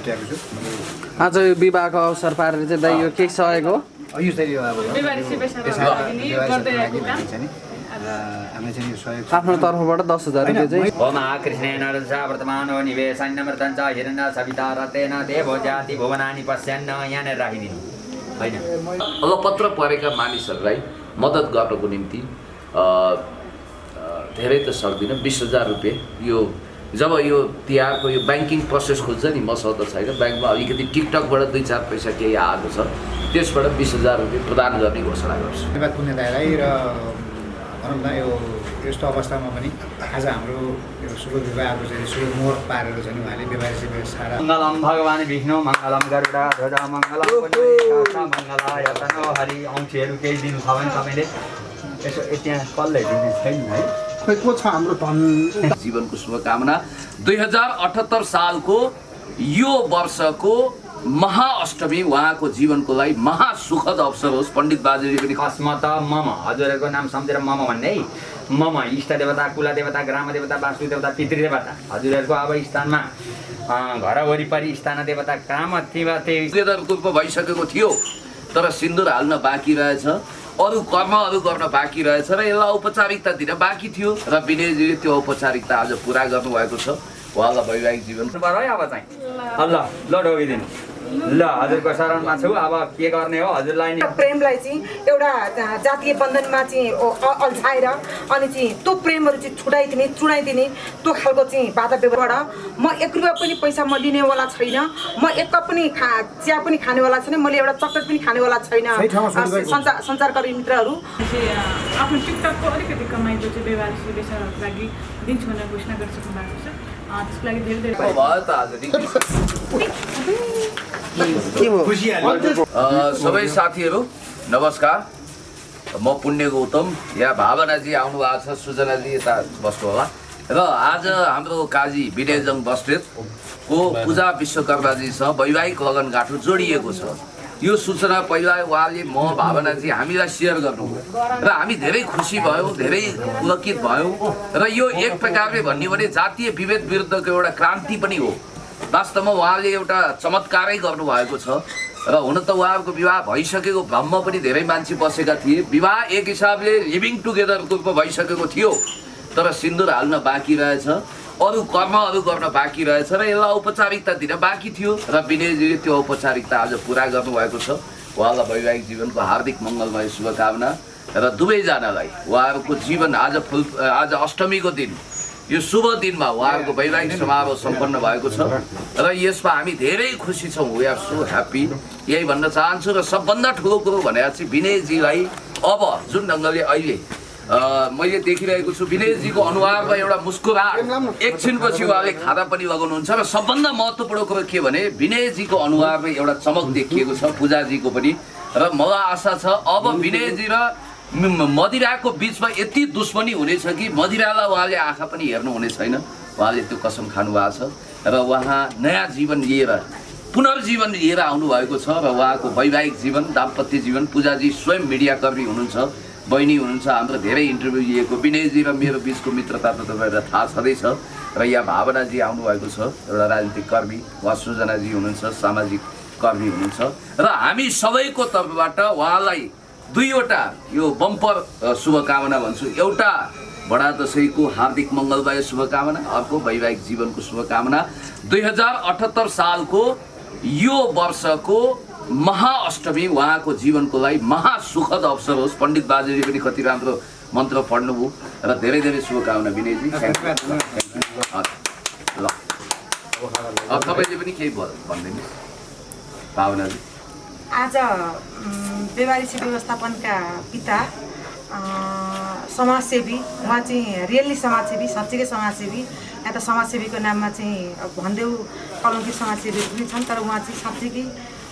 छुट्याएको छु। आज यो विवाहको अवसर पारेर चाहिँ दाइ यो के सहयोग हो? यो चाहिँ यो अब आफ्नो तर्फबाट 10,000 रुपियाँ चाहिँ ओम कृष्णेन रसा वर्तमानो निवेशन्नमृतञ्च हिरण्य सविता रतेन देवो जाति भुवनानि पश्यन्न यहाँनिर राखिदिनु होइन। अलपत्र परेका मानिसहरूलाई मद्दत गर्नको निम्ति धेरै त सक्दिनँ 20,000 रुपियाँ यो जब यो तिहारको यो ब्याङ्किङ प्रोसेस खोज्छ नि मसँग त छैन, ब्याङ्कमा अलिकति टिकटकबाट 2-4 पैसा केही आएको छ त्यसबाट 20,000 रुपियाँ प्रदान गर्ने घोषणा गर्छु। धन्यवाद पुण्य दाइलाई र भनौँ न यो यस्तो अवस्थामा पनि आज हाम्रो यो शुभ विवाहको चाहिँ शुभ मुहुर्त पारेर चाहिँ उहाँले व्यवहारिक सारा मङ्गलम भगवान् विष्णु मङ्गलम गरुडा ध्वज मङ्गलम पुण्यकाशा मङ्गलाय तनो हरि औँठीहरू केही दिनु छ भने तपाईँले यसो त्यहाँ कसले दिने छैन है। को छ हाम्रो धन जीवनको शुभकामना। 2078 सालको यो वर्षको महाअष्टमी उहाँको जीवनको लागि महासुखद अवसर होस्। पण्डित बाजेले पनि अस्मत मम हजुरहरूको नाम सम्झेर मम भन्ने है। मम इष्ट देवता कुला देवता ग्राम देवता वास्तु देवता पितृदेवता हजुरहरूको अब स्थानमा घर वरिपरि स्थान देवता काम रूपमा भइसकेको थियो तर सिन्दुर हाल्न बाँकी रहेछ, अरू कर्महरू गर्न बाँकी रहेछ र यसलाई औपचारिकता दिन बाँकी थियो र विनयजीले त्यो औपचारिकता आज पुरा गर्नुभएको छ। उहाँलाई वैवाहिक जीवन है। अब चाहिँ ल ल ढोगिदिनु ल हजुरको शरणमा छु। अब के गर्ने हो हजुरलाई नि प्रेमलाई चाहिँ एउटा जातीय बन्धनमा चाहिँ अल्झाएर अनि चाहिँ त्यो प्रेमहरू चाहिँ चुडाइदिने त्यो खालको चाहिँ बाधा व्यवहारबाट म 1 रुपियाँ पनि पैसा म लिनेवाला छैन, म 1 कप पनि चिया पनि खानेवाला छैन, मैले एउटा चक्लेट पनि खानेवाला छैन। सञ्चारकर्मी मित्रहरू आफ्नो टिकटकको अलिकति कमाइको चाहिँ व्यवहारिक बेसारहरूको लागि दिन्छु भनेर घोषणा गरिसक्नु भएको छ। त्यसको लागि धेरै धेरै सबै साथीहरू नमस्कार। म पुण्य गौतम, यहाँ भावनाजी आउनु भएको छ, सुजनाजी यता बस्नु होला र आज हाम्रो काजी विनयजङ बस्नेतको पूजा विश्वकर्माजीसँग वैवाहिक लगनगाँठो जोडिएको छ। यो सूचना पहिला उहाँले म भावनाजी हामीलाई सेयर गर्नुभयो र हामी धेरै खुसी भयौँ, धेरै पुलकित भयौँ र यो एक प्रकारले भन्ने भने जातीय विभेद विरुद्धको एउटा क्रान्ति पनि हो। वास्तवमा उहाँले एउटा चमत्कारै गर्नुभएको छ र हुन त उहाँहरूको विवाह भइसकेको भ्रममा पनि धेरै मान्छे बसेका थिए। विवाह एक हिसाबले लिभिङ टुगेदरको रूपमा भइसकेको थियो तर सिन्दुर हाल्न बाँकी रहेछ, अरू कर्महरू गर्न बाँकी रहेछ र यसलाई औपचारिकता दिन बाँकी थियो र विनयजीले त्यो औपचारिकता आज पुरा गर्नुभएको छ। उहाँलाई वैवाहिक जीवनको हार्दिक मङ्गलमय शुभकामना र दुवैजनालाई उहाँहरूको जीवन आज अष्टमीको दिन यो शुभ दिनमा उहाँहरूको वैवाहिक समारोह सम्पन्न भएको छ र यसमा हामी धेरै खुसी छौँ। We are so happy. यही भन्न चाहन्छु र सबभन्दा ठुलो कुरो भनेर चाहिँ विनयजीलाई अब जुन ढङ्गले अहिले मैले देखिरहेको छु विनयजीको अनुहारमा एउटा मुस्कुराहट एकछिनपछि उहाँले खाना पनि लगाउनुहुन्छ र सबभन्दा महत्त्वपूर्ण कुरो के भने विनयजीको अनुहारमा एउटा चमक देखिएको छ, पूजाजीको पनि। र मलाई आशा छ अब विनयजी र मदिराको बिचमा यति दुश्मनी हुनेछ कि मदिरालाई उहाँले आँखा पनि हेर्नु हुने छैन। उहाँले त्यो कसम खानु भएको छ र उहाँ नयाँ जीवन लिएर पुनर्जीवन लिएर आउनुभएको छ र उहाँको वैवाहिक जीवन दाम्पत्य जीवन पूजाजी स्वयं मिडियाकर्मी हुनुहुन्छ, बहिनी हुनुहुन्छ, हाम्रो धेरै इन्टरभ्यू लिएको। विनयजी र मेरो बिचको मित्रता त तपाईँहरूलाई थाहा छँदैछ र यहाँ भावनाजी आउनुभएको छ, एउटा राजनीतिक कर्मी, उहाँ सुजनाजी हुनुहुन्छ, सामाजिक कर्मी हुनुहुन्छ र हामी सबैको तर्फबाट उहाँलाई दुईवटा यो बम्पर शुभकामना भन्छु। एउटा बडा दशैंको हार्दिक मङ्गलमय शुभकामना, अर्को वैवाहिक जीवनको शुभकामना। 2078 सालको यो वर्षको महाअष्टमी उहाँको जीवनको लागि महासुखद अवसर होस्। पण्डित बाजेले पनि कति राम्रो मन्त्र पढ्नुभयो र धेरै धेरै शुभकामना विनयजी। ल अब तपाईँले पनि केही भनिदिनुहोस् भावनाजी। आज व्यवहारिक व्यवस्थापनका पिता समाजसेवी, उहाँ चाहिँ रियल्ली समाजसेवी, साँच्चीकै समाजसेवी। यहाँ त समाजसेवीको नाममा चाहिँ भन्देऊ कलङ्कित समाजसेवी पनि छन् तर उहाँ चाहिँ साँच्चीकै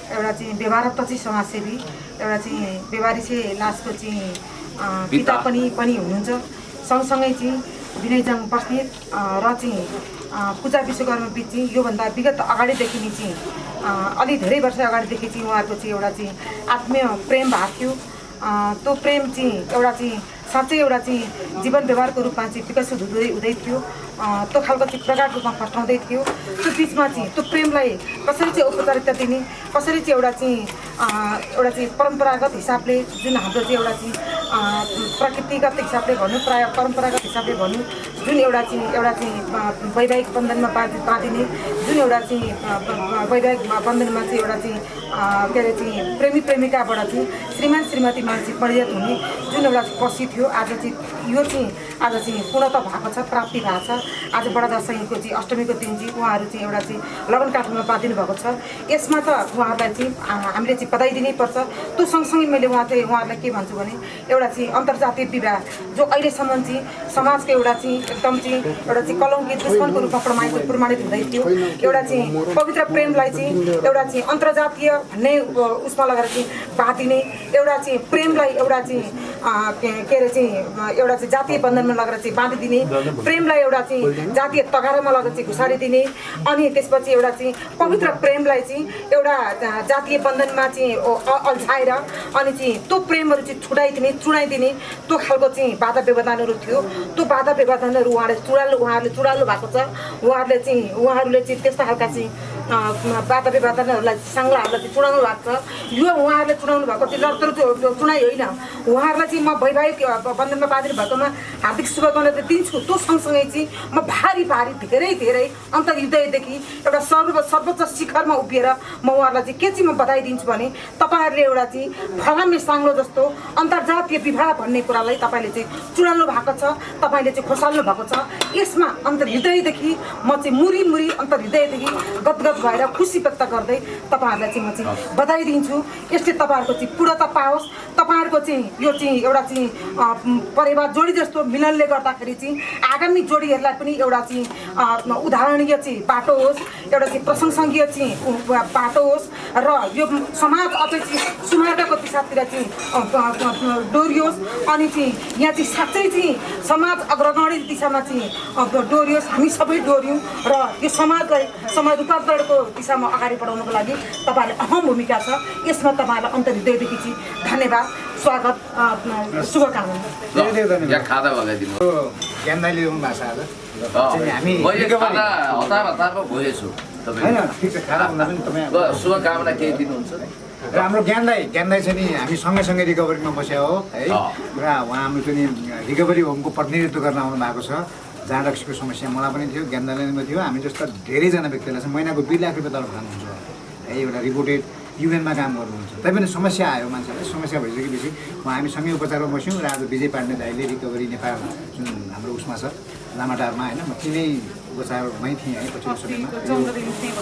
एउटा चाहिँ व्यवहारत्व चाहिँ समाजसेवी, एउटा चाहिँ व्यवहारिक लासको चाहिँ पिता पनि हुनुहुन्छ। सँगसँगै चाहिँ विनयजङ बस्नेत र चाहिँ पूजा विश्वकर्मा बिच चाहिँ योभन्दा विगत अगाडिदेखि नै चाहिँ अलि धेरै वर्ष अगाडिदेखि चाहिँ उहाँहरूको चाहिँ एउटा चाहिँ आत्मीय प्रेम भएको थियो। त्यो प्रेम चाहिँ एउटा चाहिँ साँच्चै एउटा चाहिँ जीवन व्यवहारको रूपमा चाहिँ विकसित हुँदै थियो त्यो खालको चाहिँ प्रगाढ रूपमा फस्टाउँदै थियो। त्यो बिचमा चाहिँ त्यो प्रेमलाई कसरी चाहिँ औपचारिकता दिने, कसरी चाहिँ एउटा चाहिँ परम्परागत हिसाबले जुन हाम्रो चाहिँ एउटा चाहिँ प्रकृतिगत हिसाबले भनौँ, प्रायः परम्परागत हिसाबले भनौँ, जुन एउटा चाहिँ वैवाहिक बन्धनमा बाँधिने, जुन एउटा चाहिँ वैवाहिक बन्धनमा चाहिँ एउटा चाहिँ के अरे चाहिँ प्रेमी प्रेमिकाबाट चाहिँ श्रीमान श्रीमती मानसिक परिणत हुने जुन एउटा पछि थियो, आज चाहिँ पूर्णता भएको छ, प्राप्ति भएको छ। आज बडा दशैँको चाहिँ अष्टमीको दिन चाहिँ उहाँहरू चाहिँ एउटा चाहिँ लगन काठमा बाँधिनु भएको छ। यसमा त उहाँहरूलाई चाहिँ हामीले चाहिँ बधाई दिनैपर्छ। त्यो सँगसँगै मैले उहाँहरूलाई के भन्छु भने एउटा चाहिँ अन्तर्जातीय विवाह जो अहिलेसम्म चाहिँ समाजको एउटा चाहिँ एकदम चाहिँ एउटा चाहिँ कलङ्कित दुश्मनको रूपमा प्रमाणित हुँदै थियो। एउटा चाहिँ पवित्र प्रेमलाई चाहिँ एउटा चाहिँ अन्तर्जातीय भन्ने उसमा लगेर चाहिँ बाँधिने, एउटा चाहिँ प्रेमलाई एउटा चाहिँ के अरे चाहिँ एउटा चाहिँ जातीय बन्धनमा लगेर चाहिँ बाँधिदिने, प्रेमलाई एउटा चाहिँ जातीय तगारामा लगेर चाहिँ घुसारिदिने, अनि त्यसपछि एउटा चाहिँ पवित्र प्रेमलाई चाहिँ एउटा जातीय बन्धनमा चाहिँ अल्झाएर अनि चाहिँ त्यो प्रेमहरू चाहिँ चुडाइदिने त्यो खालको चाहिँ बाधा व्यवधानहरू थियो। त्यो बाधा व्यवधानहरू उहाँहरूले चुडाल्नु भएको छ। उहाँहरूले चाहिँ त्यस्तो खालका चाहिँ बाधा व्यवधानहरूलाई सङ्ग्रहहरूलाई चाहिँ चुडाउनु भएको छ। यो उहाँहरूले चुडाउनु भएको चाहिँ लडतर चुनाइ होइन। उहाँहरूलाई चाहिँ म वैवाहिक बन्धनमा बाँधिनु भएकोमा हार्दिक शुभकामना दिन्छु। त्यो सँगसँगै चाहिँ म भारी धेरै अन्तर्हृदयदेखि एउटा सर्वोच्च शिखरमा उभिएर म उहाँहरूलाई चाहिँ के चाहिँ म बधाई दिन्छु भने तपाईँहरूले एउटा चाहिँ फलामे साङ्लो जस्तो अन्तर्जातीय विवाह भन्ने कुरालाई तपाईँले चाहिँ चुडाल्नु भएको छ, तपाईँले चाहिँ खोसाल्नु भएको छ। यसमा अन्तर्हृदयदेखि म चाहिँ मुरी अन्तर्हृदयदेखि गदगद भएर खुसी व्यक्त गर्दै तपाईँहरूलाई चाहिँ म चाहिँ बधाई दिन्छु। यसले तपाईँहरूको चाहिँ पूर्णता पाओस्। तपाईँहरूको चाहिँ यो चाहिँ एउटा चाहिँ परिवार जोडी जस्तो मिलनले गर्दाखेरि चाहिँ आगामी जोडीहरूलाई पनि एउटा चाहिँ उदाहरणीय चाहिँ बाटो होस्, एउटा चाहिँ प्रशंसनीय चाहिँ बाटो होस् र यो समाज अझै चाहिँ सुमार्गको दिशातिर चाहिँ डोरियोस्। अनि चाहिँ यहाँ चाहिँ साँच्चै चाहिँ समाज अग्रगणी दिशामा चाहिँ डोरियोस्, हामी सबै डोर्यौँ र यो समाज रूपान्तरणको दिशामा अगाडि बढाउनको लागि तपाईँहरूले अहम भूमिका छ। यसमा तपाईँहरूलाई अन्तर्हृदयदेखि चाहिँ धन्यवाद, स्वागत, शुभकामना। खादा लगाइदिनु ज्ञान दाइले ल्याउनु भएको छ आज। हामी हतारमा भोजेछु होइन, ठिक छ, खाना भन्दा पनि तपाईँ शुभकामना केही दिनुहुन्छ र हाम्रो ज्ञान दाइ चाहिँ नि हामी सँगै रिकभरीमा बस्या हो है। र उहाँ हाम्रो चाहिँ रिकभरी होमको प्रतिनिधित्व गर्न आउनु भएको छ। जहाँ रक्सीको समस्या मलाई पनि थियो, ज्ञान दाइमा थियो। हामी जस्ता धेरैजना व्यक्तिलाई चाहिँ महिनाको 2 लाख रुपियाँ तलब खानुहुन्छ है। एउटा रिपोर्टेड युएनमा काम गर्नुहुन्छ, तैपनि समस्या आयो मान्छेलाई। समस्या भइसकेपछि हामी सँगै उपचारमा बस्यौँ र आज विजय पाण्डे दाइले रिकभरी नेपाल जुन हाम्रो उसमा छ लामाटारमा होइन, म तिनै उपचारमै थिएँ है पछिल्लो समयमा।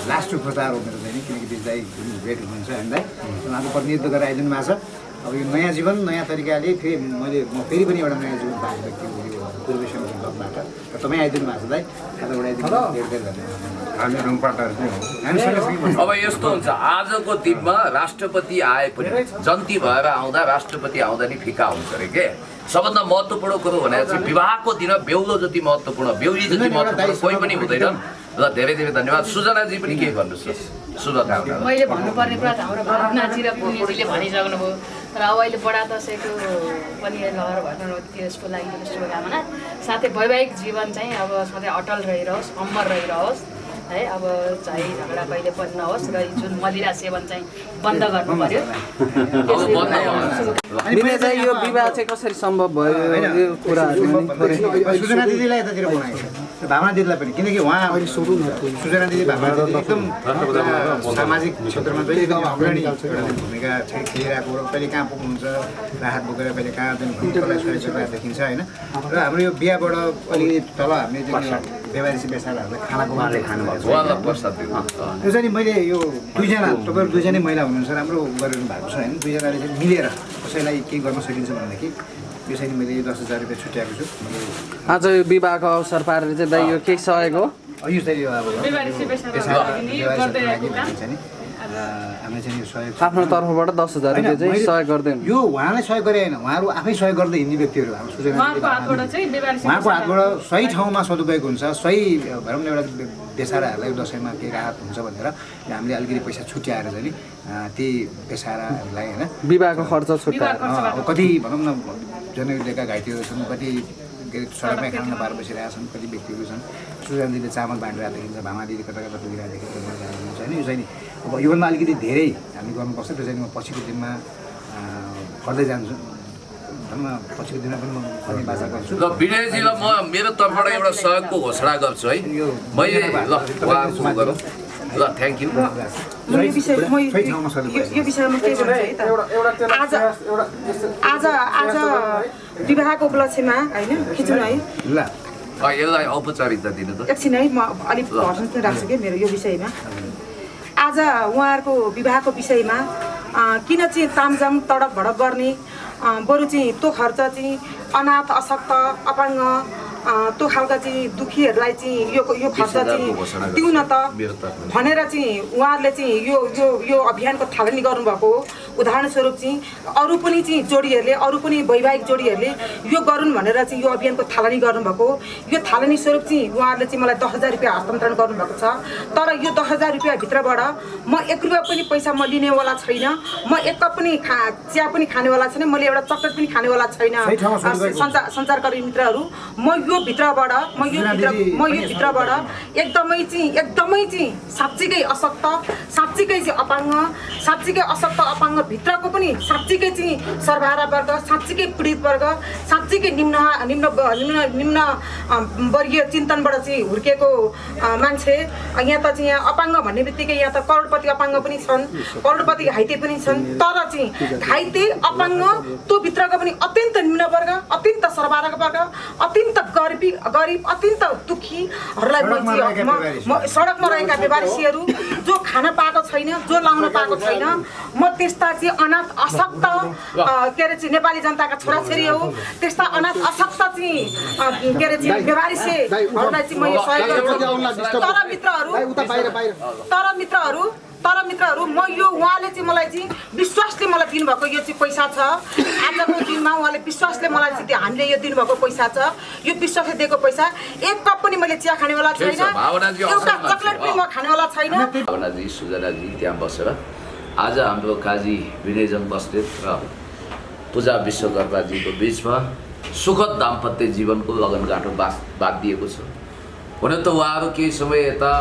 लास्ट उपचार हो मेरो चाहिँ, किनकि विजय दाइ जुन भेट हुनुहुन्छ हामीलाई उहाँको प्रतिनिधित्व गरेर आइदिनु भएको छ। अब यो नयाँ जीवन नयाँ तरिकाले म फेरि पनि एउटा नयाँ जीवन पाएको व्यक्ति हो यो पूर्वेशनको क्लबबाट। र तपाईँ आइदिनु भएको छ दाइ, खाता उडाइदिनु धेरै धन्यवाद। हामी रुमपाटाहरू चाहिँ हो। अब यस्तो हुन्छ, आजको दिनमा राष्ट्रपति आए पनि जन्ती भएर आउँदा राष्ट्रपति आउँदा नि फिका हुन्छ अरे के। सबभन्दा महत्त्वपूर्ण कुरो भनेको चाहिँ विवाहको दिन बेहुलो जति महत्त्वपूर्ण, बेहुली जति महत्त्वपूर्ण कोही पनि हुँदैन। ल धेरै धन्यवाद। सुजनाजी पनि के भन्नुहोस्, शुभकामना। मैले भन्नुपर्ने कुरा त हाम्रो भावनाजी र पुण्यजीले भनिसक्नुभयो, तर अब अहिले बडा दशैँको पनि लहर भर्नु त्यसको लागि पनि शुभकामना। साथै वैवाहिक जीवन चाहिँ अब सधैँ अटल रहिरहोस्, अमर रहिरहोस् है। अब चाहिँ झगडा कहिले पनि नहोस् र जुन मदिरा सेवन चाहिँ बन्द गर्नु पर्यो। विनय दाइ, यो विवाह चाहिँ कसरी सम्भव भयो यो कुराहरू सुजना दिदीलाई यतातिर बोलाएको छ, भावना दिदीलाई पनि, किनकि उहाँ सुजना दिदी भावना दिदी एकदम सामाजिक क्षेत्रमा चाहिँ एकदम अग्रणी भूमिका खेलिरहेको र कहिले कहाँ पुग्नुहुन्छ, राहत बोकेर कहिले कहाँ भूमिकालाई सहयोग गरिरहेको देखिन्छ होइन। र हाम्रो यो बिहाबाट अलिकति तल हामीले व्यवहारिक बेसारहरूलाई खानाको मात्रै खानुभएको यो चाहिँ मैले यो तपाईँहरू दुईजना महिला हुनुहुन्छ, राम्रो गरिरहनु भएको छ होइन। दुईजनाले चाहिँ मिलेर कसैलाई केही गर्न सकिन्छ भनेदेखि यो चाहिँ मैले 10,000 रुपियाँ छुट्याएको छु। आज यो विवाहको अवसर पारेर चाहिँ दाइ यो के सहयोग हो? यो चाहिँ अब आफ्नो तर्फबाट 10,000 रुपियाँ चाहिँ सहयोग गर्दैन। यो उहाँलाई सहयोग गरे होइन, उहाँहरू आफै सहयोग गर्दै हिँड्ने व्यक्तिहरू हाम्रो सुजना उहाँको हातबाट सही ठाउँमा सदुपयोग हुन्छ। सही भनौँ न एउटा बेसाराहरूलाई दसैँमा केही राहत हुन्छ भनेर हामीले अलिकति पैसा छुट्याएर चाहिँ नि ती बेसाराहरूलाई होइन विवाहको खर्च छुट्याएर कति भनौँ न जनयुद्धका घाइतेहरू छन्, कति के अरे सडकमै खाना नपाएर बसिरहेका छन् कति व्यक्तिहरू छन्। सुजनजीले चामल बाँडिरहेको देखिन्छ, भामादीले कता कता पुगिरहेको देखिन्छ, हुन्छ होइन। यो चाहिँ नि अब योभन्दा अलिकति धेरै हामी गर्नुपर्छ। त्यो चाहिँ म पछिको दिनमा गर्दै जान्छु। पछिको दिनमा पनि म भन्ने बाचा गर्छु। ल विनयजीलाई म मेरो तर्फबाट एउटा सहयोगको घोषणा गर्छु है। मैले ल उहाँको गरौँ। ल थ्याङ्क यू। यो विषयमा के भन्छ है त आज विवाहको उपलक्ष्यमा होइन खिचौँ है ल यसलाई औपचारिकता दिनु त एकछिन है। म अलिक भाषण चाहिँ राख्छु कि मेरो यो विषयमा। आज उहाँहरूको विवाहको विषयमा किन चाहिँ तामझाम तडक भडक गर्ने, बरु चाहिँ त्यो खर्च चाहिँ अनाथ अशक्त अपाङ्ग त्यो खालका चाहिँ दुखीहरूलाई चाहिँ यो खर्च चाहिँ दिउँ न त भनेर चाहिँ उहाँहरूले चाहिँ यो अभियानको थालनी गर्नुभएको हो। उदाहरणस्वरूप चाहिँ अरू पनि चाहिँ जोडीहरूले अरू पनि वैवाहिक जोडीहरूले यो गरून् भनेर चाहिँ यो अभियानको थालनी गर्नुभएको हो। यो थालनी स्वरूप चाहिँ उहाँहरूले चाहिँ मलाई 10,000 रुपियाँ हस्तान्तरण गर्नुभएको छ। तर यो 10,000 रुपियाँभित्रबाट म 1 रुपियाँ पनि पैसा म लिनेवाला छैन, म 1 कप पनि चिया पनि खानेवाला छैन, मैले एउटा चक्लेट पनि खानेवाला छैन। सञ्चारकर्मी मित्रहरू, म यो भित्रबाट एकदमै चाहिँ साँच्चीकै अशक्त, साँच्चीकै चाहिँ अपाङ्ग, साँच्चीकै अशक्त अपाङ्ग भित्रको पनि साँच्चीकै चाहिँ सर्वहारा वर्ग, साँच्चीकै पीडित वर्ग, साँच्चीकै निम्न वर्गीय चिन्तनबाट चाहिँ हुर्केको मान्छे। यहाँ त चाहिँ यहाँ अपाङ्ग भन्ने बित्तिकै यहाँ त करोडपति अपाङ्ग पनि छन्, करोडपति घाइते पनि छन्। तर चाहिँ घाइते अपाङ्ग त्यो भित्रको पनि अत्यन्त निम्न वर्ग, अत्यन्त सर्वहारा वर्ग, अत्यन्त गरिब अत्यन्त दुखीहरूलाई म सडकमा रहेका बेवारिसीहरू जो खान पाएको छैन, जो लाउन पाएको छैन, म त्यस्ता चाहिँ अनाथ अशक्त के अरे चाहिँ नेपाली जनताका छोराछोरी हो, त्यस्ता अनाथ अशक्त चाहिँ के अरे चाहिँ बेवारिसीहरूलाई चाहिँ म यो सहयोग गर्छु। तर मित्रहरू म यो उहाँले चाहिँ मलाई चाहिँ विश्वासले मलाई दिनुभएको यो चाहिँ पैसा छ। आजको दिनमा उहाँले विश्वासले मलाई चाहिँ हामीले यो दिनुभएको पैसा छ। यो विश्वासले दिएको पैसा 1 कप पनि मैले चिया खानेवाला छैन, एउटा चक्लेट पनि म खानेवाला छैन। भावनाजी सुजनाजी त्यहाँ बसेर आज हाम्रो काजी विनयजङ बस्नेत र पूजा विश्वकर्माजीको बिचमा सुखद दाम्पत्य जीवनको लगनगाँठो बाँधिएको छ। हुन त उहाँहरू केही समय यता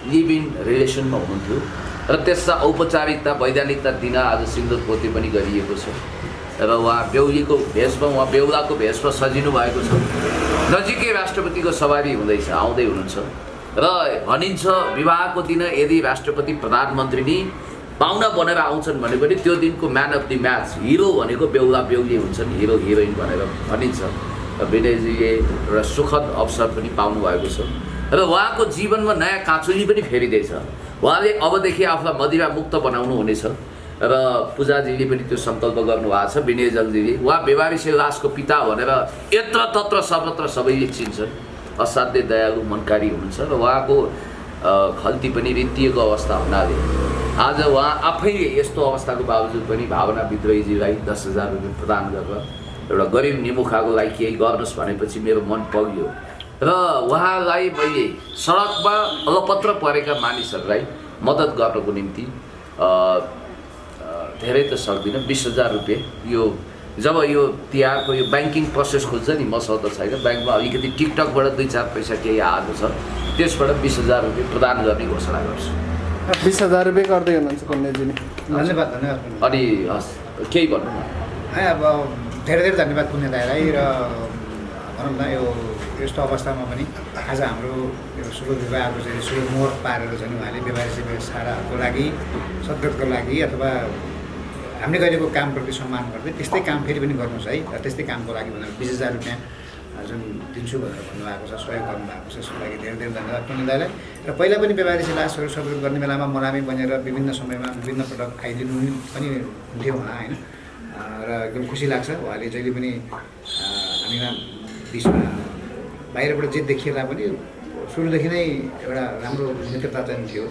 लिभ इन रिलेसनमा हुनुहुन्थ्यो र त्यसमा औपचारिकता वैधानिकता दिन आज सिन्दुर पोते पनि गरिएको छ र उहाँ बेहुलीको भेषमा, उहाँ बेहुलाको भेषमा सजिनु भएको छ। नजिकै राष्ट्रपतिको सवारी हुँदैछ, आउँदै हुनुहुन्छ र भनिन्छ विवाहको दिन यदि राष्ट्रपति प्रधानमन्त्री नि पाहुना बनेर आउँछन् भने पनि त्यो दिनको man of the match hero भनेको बेहुला बेहुली हुन्छन्, हिरो हिरोइन भनेर भनिन्छ। र विनयजीले एउटा सुखद अवसर पनि पाउनु भएको छ र उहाँको जीवनमा नयाँ काँचुली पनि फेरिँदैछ। उहाँले अबदेखि आफूलाई मदिरा मुक्त बनाउनु हुनेछ र पूजाजीले पनि त्यो सङ्कल्प गर्नुभएको छ। विनयजङजीले उहाँ बेवारिसे लासको पिता भनेर यत्र तत्र सर्वत्र सबैले चिन्छन्, असाध्यै दयालु मनकारी हुनुहुन्छ र उहाँको खल्ती पनि रित्तिएको अवस्था हुनाले आज उहाँ आफैले यस्तो अवस्थाको बावजुद पनि भावना विद्रोहीजीलाई 10,000 रुपियाँ प्रदान गरेर एउटा गरिब निमुखाको लागि केही गर्नुहोस् भनेपछि मेरो मन पग्यो र उहाँलाई मैले सडकमा अलपत्र परेका मानिसहरूलाई मद्दत गर्नको निम्ति धेरै त सक्दिनँ 20,000 रुपियाँ यो जब यो तिहारको यो ब्याङ्किङ प्रोसेस खोज्छ नि मसँग त छैन, ब्याङ्कमा अलिकति टिकटकबाट 2-4 पैसा केही आएको छ, त्यसबाट 20,000 रुपियाँ प्रदान गर्ने घोषणा गर्छु। 20,000 रुपियाँ गर्दै हुनुहुन्छ पुण्यजीले। धन्यवाद। अनि हस् केही भन्नु न। अब धेरै धन्यवाद पुण्य दाइलाई र भनौँ न यो यस्तो अवस्थामा पनि आज हाम्रो यो शुभ विवाहको चाहिँ शुभ मुहुर्त पारेर चाहिँ उहाँले बेवारिसी बेसाराको लागि सद्गतको लागि अथवा हामीले गरेको कामप्रति सम्मान गर्दै त्यस्तै काम फेरि पनि गर्नुहोस् है। त्यस्तै कामको लागि भनेर 20,000 रुपियाँ जुन दिन्छु भनेर भन्नुभएको छ, सहयोग गर्नुभएको छ, यसको लागि धेरै धन्यवाद पुण्य दाइलाई। र पहिला पनि बेवारिसी लासहरू सद्गत गर्ने बेलामा मलामी बनेर विभिन्न समयमा विभिन्न पटक आइदिनु पनि हुन्थ्यो उहाँ होइन। र एकदम खुसी लाग्छ उहाँले जहिले पनि हामीमा बिचमा बाहिरबाट जे देखिएला पनि सुरुदेखि नै एउटा राम्रो मित्रता चाहिँ थियो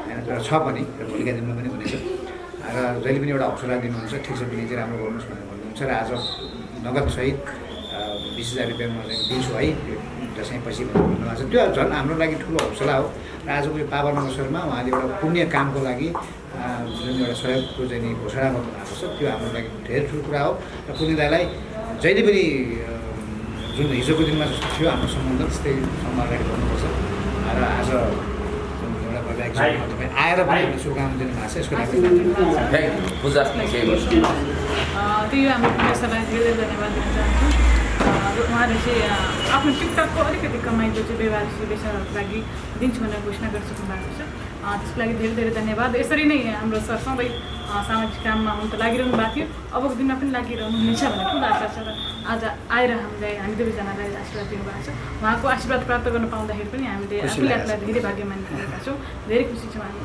होइन, र छ पनि र भोलिका दिनमा पनि हुनेछ। र जहिले पनि एउटा हौसला दिनुहुन्छ, ठिक छ पनि चाहिँ राम्रो गर्नुहोस् भनेर भन्नुहुन्छ र आज नगदसहित 20,000 रुपियाँ म चाहिँ दिन्छु है दसैँपछि भनेर भन्नुभएको छ। त्यो झन् हाम्रो लागि ठुलो हौसला हो। र आजको यो पावन अवसरमा उहाँले एउटा पुण्य कामको लागि जुन एउटा सहयोगको चाहिँ नि घोषणा गर्नुभएको छ त्यो हाम्रो लागि धेरै ठुलो कुरा हो। र पुण्य दाइलाई जहिले पनि जुन हिजोको दिनमा जस्तो थियो हाम्रो सम्बन्ध त्यस्तै सम्म अगाडि बढ्नुपर्छ र आज जुन एउटा वैवाहिक जीवनमा तपाईँ आएर पनि शुभकामना दिनुभएको छ यसको लागि पूजा केही गर्छु त्यही हो हाम्रो पुण्यसरलाई धेरै धन्यवाद दिन चाहन्छु उहाँले चाहिँ आफ्नो टिकटकको अलिकति कमाइको चाहिँ व्यवहारिक विषयहरूको लागि दिन्छु भनेर घोषणा गरिसक्नु भएको छ त्यसको लागि धेरै धेरै धन्यवाद यसरी नै हाम्रो सर सधैँ सामाजिक काममा हुन त लागिरहनु भएको थियो अबको दिनमा पनि लागिरहनु हुनेछ भन्ने ठुलो आशा छ र आज आएर हामी दुवैजनालाई आशीर्वाद दिनुभएको छ उहाँको आशीर्वाद प्राप्त गर्न पाउँदाखेरि पनि हामीले आफूले आफूलाई धेरै भाग्यमानी गरेका छौँ धेरै खुसी छौँ हामी